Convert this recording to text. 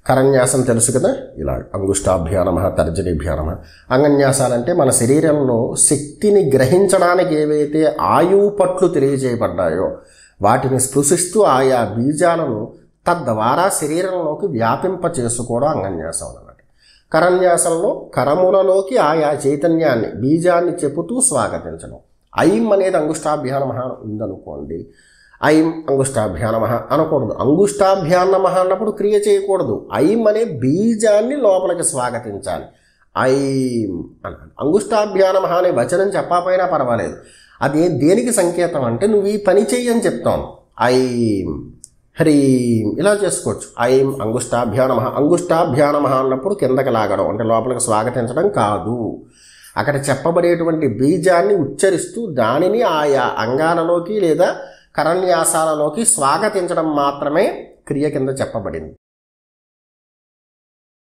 కరన్యాసం తెలుసు కదా, ఇలా అంగుష్టాభ్యా నమః, తర్జనీభ్యా నమః. అంగన్యాసాలంటే మన శరీరంలో శక్తిని గ్రహించడానికి ఏవైతే ఆయువు పట్లు తెలియజేయబడ్డాయో వాటిని స్పృశిస్తూ ఆయా బీజాలను తద్వారా శరీరంలోకి వ్యాపింప చేసుకోవడం అంగన్యాసం అన్నమాట. కరన్యాసంలో కరములలోకి ఆయా చైతన్యాన్ని బీజాన్ని చెబుతూ స్వాగతించడం. ఐం అనేది అంగుష్టాభ్యా నమః ఉందనుకోండి, ఐం అంగుష్టాభ్యా నమః అనకూడదు. అంగుష్టాభ్యా నమః అన్నప్పుడు క్రియ చేయకూడదు. ఐం అనే బీజాన్ని లోపలికి స్వాగతించాలి. ఐం అన్నాడు. అంగుష్టాభ్యా నమః అనే వచనం చెప్పకపోయినా పర్వాలేదు. అది దేనికి సంకేతం అంటే నువ్వు ఈ పని చెయ్యని చెప్తాను. ఐం హ్రీం ఇలా చేసుకోవచ్చు. ఐం అంగుష్టాభ్యా నమః. అంగుష్టాభ్యా నమః అన్నప్పుడు కిందకి లాగడం అంటే లోపలికి స్వాగతించడం కాదు. అక్కడ చెప్పబడేటువంటి బీజాన్ని ఉచ్చరిస్తూ దానిని ఆయా అంగాలలోకి లేదా కరన్యాసాలలోకి స్వాగతించడం మాత్రమే క్రియ కింద చెప్పబడింది.